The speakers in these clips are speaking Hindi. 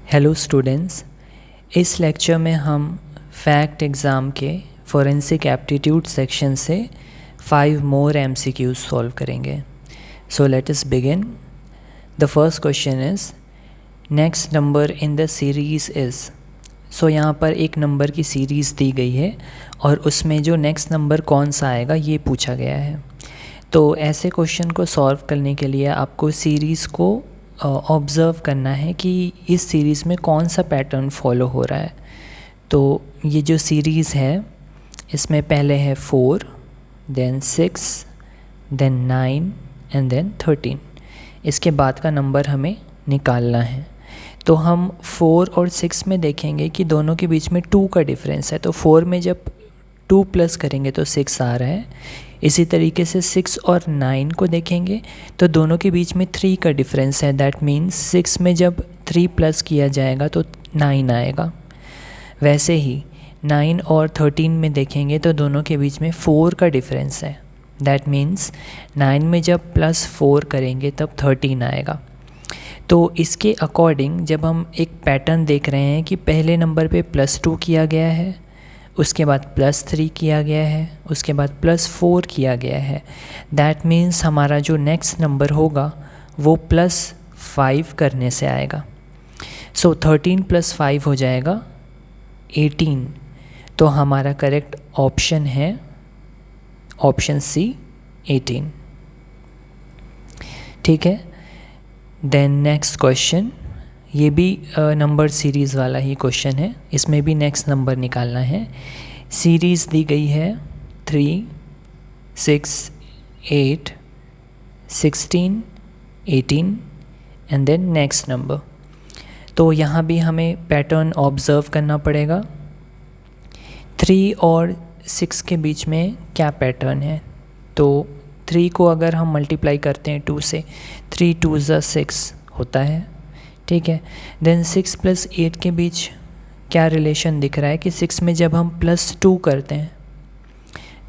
हेलो स्टूडेंट्स, इस लेक्चर में हम फैक्ट एग्ज़ाम के फोरेंसिक एप्टीट्यूड सेक्शन से 5 मोर MCQs सॉल्व करेंगे। So let us begin. The first question is next number in the series is. So यहाँ पर एक नंबर की सीरीज़ दी गई है और उसमें जो नेक्स्ट नंबर कौन सा आएगा ये पूछा गया है। तो ऐसे क्वेश्चन को सॉल्व करने के लिए आपको सीरीज़ को ऑब्ज़र्व करना है कि इस सीरीज़ में कौन सा पैटर्न फॉलो हो रहा है। तो ये जो सीरीज़ है इसमें पहले है 4, देन 6, देन 9 एंड देन 13। इसके बाद का नंबर हमें निकालना है। तो हम 4 और 6 में देखेंगे कि दोनों के बीच में 2 का डिफरेंस है। तो 4 में जब 2 प्लस करेंगे तो 6 आ रहा है। इसी तरीके से 6 और 9 को देखेंगे तो दोनों के बीच में 3 का डिफरेंस है। दैट मीन्स 6 में जब 3 प्लस किया जाएगा तो 9 आएगा। वैसे ही 9 और 13 में देखेंगे तो दोनों के बीच में 4 का डिफरेंस है। दैट मीन्स 9 में जब प्लस 4 करेंगे तब 13 आएगा। तो इसके अकॉर्डिंग जब हम एक पैटर्न देख रहे हैं कि पहले नंबर पे +2 किया गया है, उसके बाद +3 किया गया है, उसके बाद +4 किया गया है, दैट मीन्स हमारा जो नेक्स्ट नंबर होगा वो +5 करने से आएगा। सो 13 + 5 हो जाएगा 18। तो हमारा करेक्ट ऑप्शन है ऑप्शन सी 18। ठीक है। देन नेक्स्ट क्वेश्चन, ये भी नंबर सीरीज़ वाला ही क्वेश्चन है। इसमें भी नेक्स्ट नंबर निकालना है। सीरीज़ दी गई है 3, 6, 8, 16, 18 एंड देन नेक्स्ट नंबर। तो यहाँ भी हमें पैटर्न ऑब्ज़र्व करना पड़ेगा। 3 और 6 के बीच में क्या पैटर्न है। तो 3 को अगर हम मल्टीप्लाई करते हैं 2 से, 3 2 ज़ा 6 होता है। ठीक है। देन 6 + 8 के बीच क्या रिलेशन दिख रहा है कि 6 में जब हम +2 करते हैं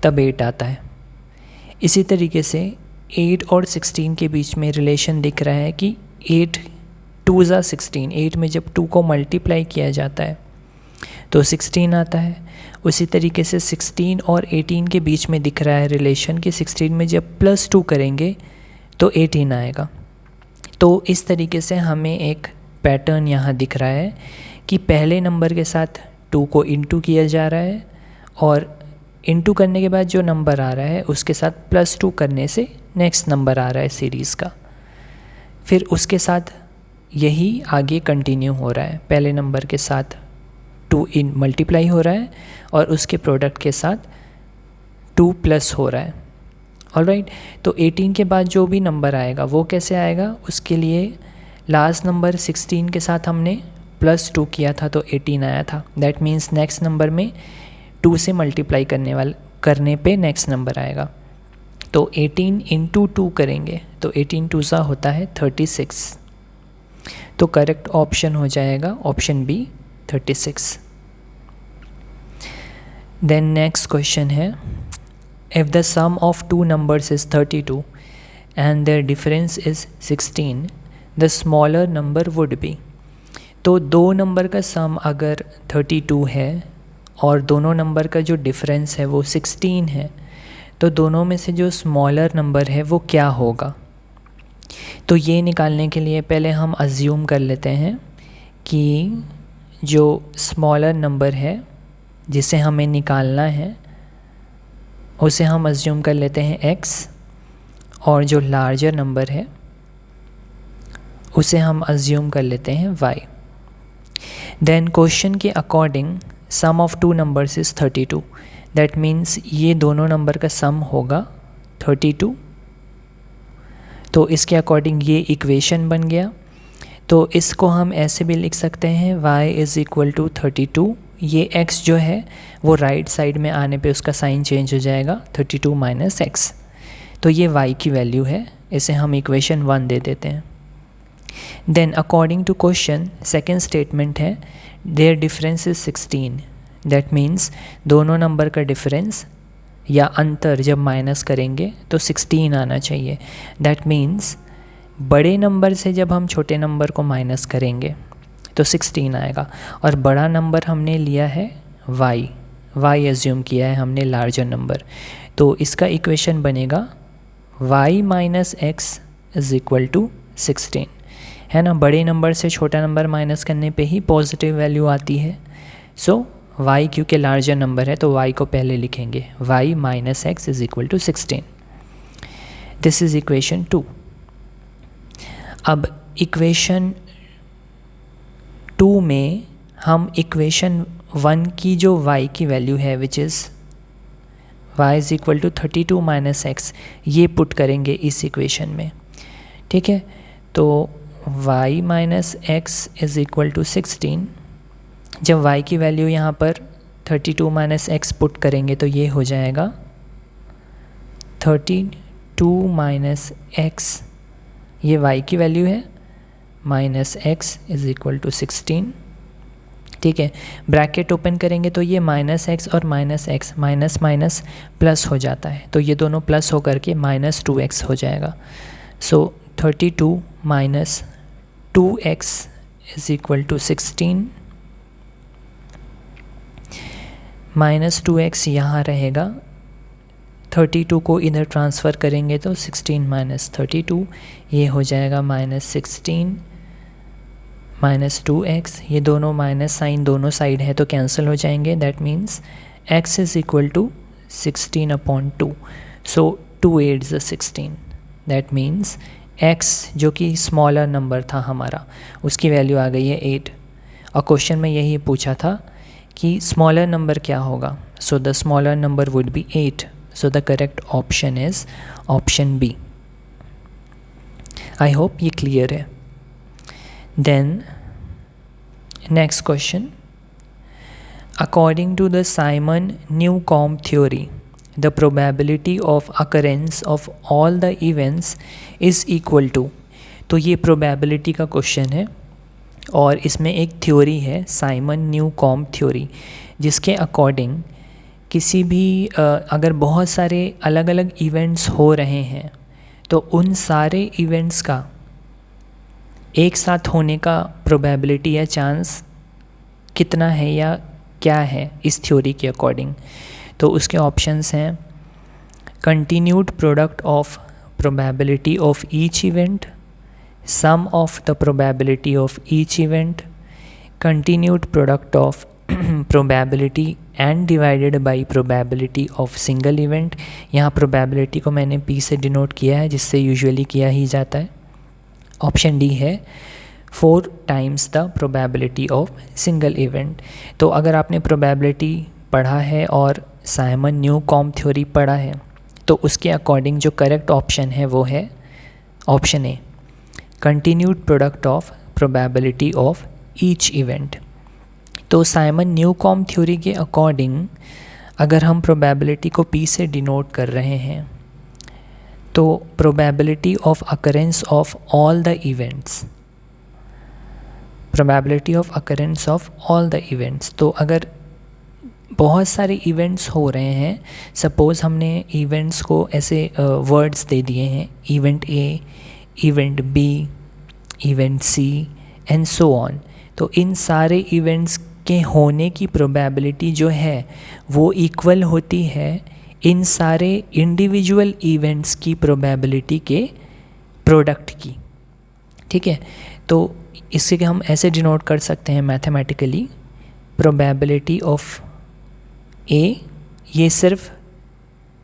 तब 8 आता है। इसी तरीके से 8 और 16 के बीच में रिलेशन दिख रहा है कि 8 2 ज़ा 16, 8 में जब 2 को मल्टीप्लाई किया जाता है तो 16 आता है। उसी तरीके से 16 और 18 के बीच में दिख रहा है रिलेशन कि 16 में जब +2 करेंगे तो 18 आएगा। तो इस तरीके से हमें एक पैटर्न यहाँ दिख रहा है कि पहले नंबर के साथ 2 को इंटू किया जा रहा है और इंटू करने के बाद जो नंबर आ रहा है उसके साथ +2 करने से नेक्स्ट नंबर आ रहा है सीरीज़ का। फिर उसके साथ यही आगे कंटिन्यू हो रहा है। पहले नंबर के साथ 2 इन मल्टीप्लाई हो रहा है और उसके प्रोडक्ट के साथ 2 प्लस हो रहा है। ऑलराइट। तो 18 के बाद जो भी नंबर आएगा वो कैसे आएगा, उसके लिए लास्ट नंबर 16 के साथ हमने +2 किया था तो 18 आया था। दैट मीन्स नेक्स्ट नंबर में 2 से मल्टीप्लाई करने पे नेक्स्ट नंबर आएगा। तो 18 × 2 करेंगे तो 18 2 ज़ा होता है 36। तो करेक्ट ऑप्शन हो जाएगा option B 36। Then next question है, if the sum of two numbers is 32 and their difference is 16, the smaller number would be। तो दो नंबर का सम अगर 32 है और दोनों नंबर का जो डिफरेंस है वो 16 है तो दोनों में से जो स्मॉलर नंबर है वो क्या होगा। तो ये निकालने के लिए पहले हम अज्यूम कर लेते हैं कि जो स्मॉलर नंबर है जिसे हमें निकालना है उसे हम अज्यूम कर लेते हैं x और जो लार्जर नंबर है उसे हम अज्यूम कर लेते हैं y। देन क्वेश्चन के according sum of 2 numbers is 32। That means ये दोनों नंबर का सम होगा 32। तो इसके अकॉर्डिंग ये इक्वेशन बन गया। तो इसको हम ऐसे भी लिख सकते हैं y = 32। ये x जो है वो राइट साइड में आने पे उसका साइन चेंज हो जाएगा 32 - x। तो ये y की वैल्यू है, इसे हम इक्वेशन 1 दे देते हैं। Then according to question second statement है there difference is 16। That means दोनों नंबर का डिफरेंस या अंतर जब माइनस करेंगे तो 16 आना चाहिए। दैट मीन्स बड़े नंबर से जब हम छोटे नंबर को माइनस करेंगे तो 16 आएगा। और बड़ा नंबर हमने लिया है y एज्यूम किया है हमने लार्जर नंबर, तो इसका इक्वेशन बनेगा y minus X is equal to 16, है ना। बड़े नंबर से छोटा नंबर माइनस करने पे ही पॉजिटिव वैल्यू आती है। सो y क्योंकि लार्जर नंबर है तो y को पहले लिखेंगे, y minus X is equal to 16। This is equation 2। अब इक्वेशन 2 में हम इक्वेशन 1 की जो y की वैल्यू है which is y is equal to 32 minus X, ये पुट करेंगे इस इक्वेशन में, ठीक है। तो y minus X is equal to 16, जब y की वैल्यू यहाँ पर 32 माइनस एक्स पुट करेंगे तो ये हो जाएगा 32 माइनस एक्स, ये y की वैल्यू है, minus X is equal to 16, ठीक है। ब्रैकेट ओपन करेंगे तो ये माइनस एक्स और minus X minus minus plus हो जाता है, तो ये दोनों प्लस होकर के माइनस 2x हो जाएगा। So 32 minus 2x is equal to 16, minus 2x यहाँ रहेगा, 32 को इधर ट्रांसफ़र करेंगे तो 16 माइनस 32, ये हो जाएगा माइनस 16 माइनस 2x, ये दोनों माइनस साइन दोनों साइड है तो कैंसिल हो जाएंगे। That means x is equal to 16/2, so 2 8 ज़ 16, दैट मीन्स x जो कि स्मॉलर नंबर था हमारा उसकी वैल्यू आ गई है 8, और क्वेश्चन में यही पूछा था कि स्मॉलर नंबर क्या होगा, so the smaller number would be 8, so the correct option is option B. I hope ये क्लियर है। Then next question, according to the Simon-Newcomb theory, the probability of occurrence of all the events is equal to, तो ये probability का क्वेश्चन है और इसमें एक थ्योरी है साइमन न्यूकॉम्ब थ्योरी, जिसके अकॉर्डिंग किसी भी अगर बहुत सारे अलग अलग इवेंट्स हो रहे हैं तो उन सारे इवेंट्स का एक साथ होने का प्रोबेबिलिटी या चांस कितना है या क्या है इस थ्योरी के अकॉर्डिंग। तो उसके ऑप्शंस हैं continued product of probability of each event, sum of the probability of each event, continued product of probability and divided by probability of single event. यहाँ प्रोबेबिलिटी को मैंने p से डिनोट किया है जिससे यूजुअली किया ही जाता है। ऑप्शन डी है 4 times the probability of single event. तो अगर आपने प्रोबेबिलिटी पढ़ा है और साइमन न्यूकॉम्ब थ्योरी पढ़ा है तो उसके अकॉर्डिंग जो करेक्ट ऑप्शन है वो है option A, continued product of probability of each event. तो साइमन न्यूकॉम्ब थ्योरी के अकॉर्डिंग अगर हम प्रोबेबिलिटी को p से डिनोट कर रहे हैं तो probability of occurrence of all the events, probability of occurrence of all the events, तो अगर बहुत सारे इवेंट्स हो रहे हैं, सपोज़ हमने इवेंट्स को ऐसे वर्ड्स दे दिए हैं, event A, event B, event C and so on, तो इन सारे इवेंट्स के होने की प्रोबेबिलिटी जो है वो इक्वल होती है इन सारे इंडिविजुअल इवेंट्स की प्रोबेबिलिटी के प्रोडक्ट की, ठीक है। तो इससे हम ऐसे डिनोट कर सकते हैं मैथमेटिकली, प्रोबेबिलिटी ऑफ ए, ये सिर्फ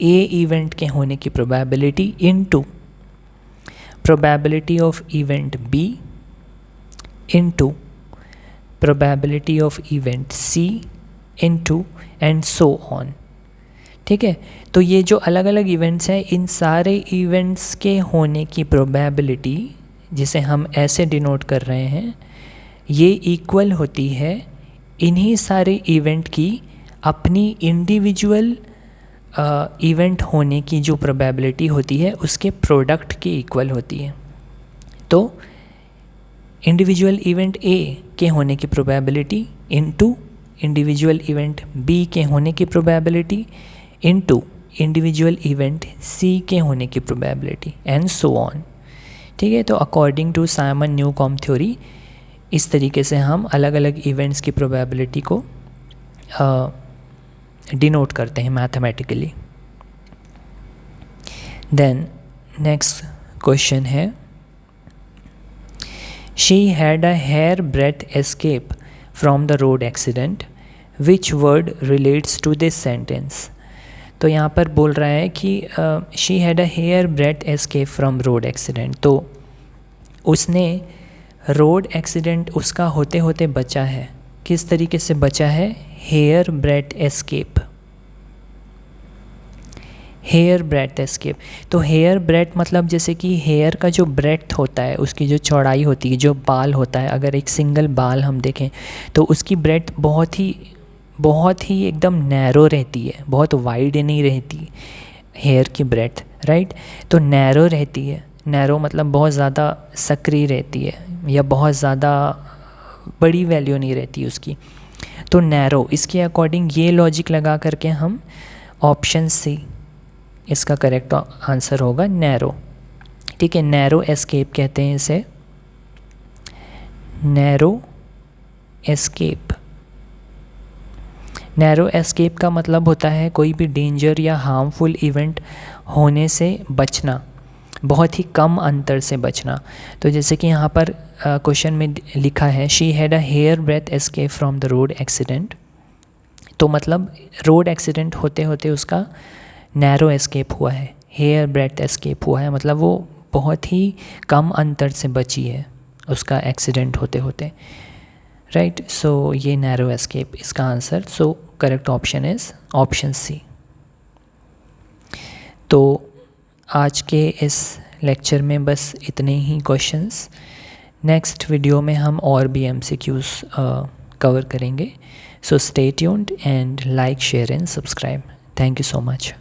ए इवेंट के होने की probability into probability of event B into probability of event C into and so on, ठीक है। तो ये जो अलग अलग इवेंट्स हैं इन सारे इवेंट्स के होने की प्रोबेबिलिटी जिसे हम ऐसे डिनोट कर रहे हैं ये इक्वल होती है इन्हीं सारे इवेंट की अपनी इंडिविजुअल इवेंट होने की जो प्रोबेबिलिटी होती है उसके प्रोडक्ट के इक्वल होती है। तो इंडिविजुअल इवेंट ए के होने की probability into individual event B के होने की probability into individual event C के होने की प्रोबेबिलिटी एंड सो ऑन, ठीक है। तो according to Simon Newcomb theory इस तरीके से हम अलग अलग इवेंट्स की प्रोबेबिलिटी को डिनोट करते हैं मैथमेटिकली। देन नेक्स्ट क्वेश्चन है, she had a hair breadth escape from the road accident, which word relates to this sentence. तो यहाँ पर बोल रहा है कि she had a hair breadth escape from road accident, तो उसने रोड एक्सीडेंट उसका होते होते बचा है। किस तरीके से बचा है? Hair breadth escape, hair breadth escape. तो हेयर ब्रेथ मतलब जैसे कि हेयर का जो ब्रेथ होता है, उसकी जो चौड़ाई होती है, जो बाल होता है, अगर एक सिंगल बाल हम देखें तो उसकी ब्रेथ बहुत ही एकदम नैरो रहती है, बहुत वाइड नहीं रहती हेयर की ब्रेथ, राइट। तो नैरो रहती है, नैरो मतलब बहुत ज़्यादा सक्रिय रहती है या बहुत ज़्यादा बड़ी वैल्यू नहीं रहती उसकी, तो नैरो। इसके अकॉर्डिंग ये लॉजिक लगा करके हम ऑप्शन सी इसका करेक्ट आंसर होगा, नैरो। ठीक है, नैरो एस्केप कहते हैं इसे, नैरो एस्केप। नैरो एस्केप का मतलब होता है कोई भी डेंजर या हार्मफुल इवेंट होने से बचना, बहुत ही कम अंतर से बचना। तो जैसे कि यहाँ पर क्वेश्चन में लिखा है, she had a hair breadth escape from the road accident, तो मतलब रोड एक्सीडेंट होते होते उसका नैरो एस्केप हुआ है, हेयर ब्रेथ एस्केप हुआ है, मतलब वो बहुत ही कम अंतर से बची है उसका एक्सीडेंट होते होते, राइट। सो ये नैरो एस्केप इसका answer. So correct option is option C. तो आज के इस लेक्चर में बस इतने ही क्वेश्चंस। नेक्स्ट वीडियो में हम और भी MCQs कवर करेंगे। So stay tuned and like, share and subscribe. Thank you so much.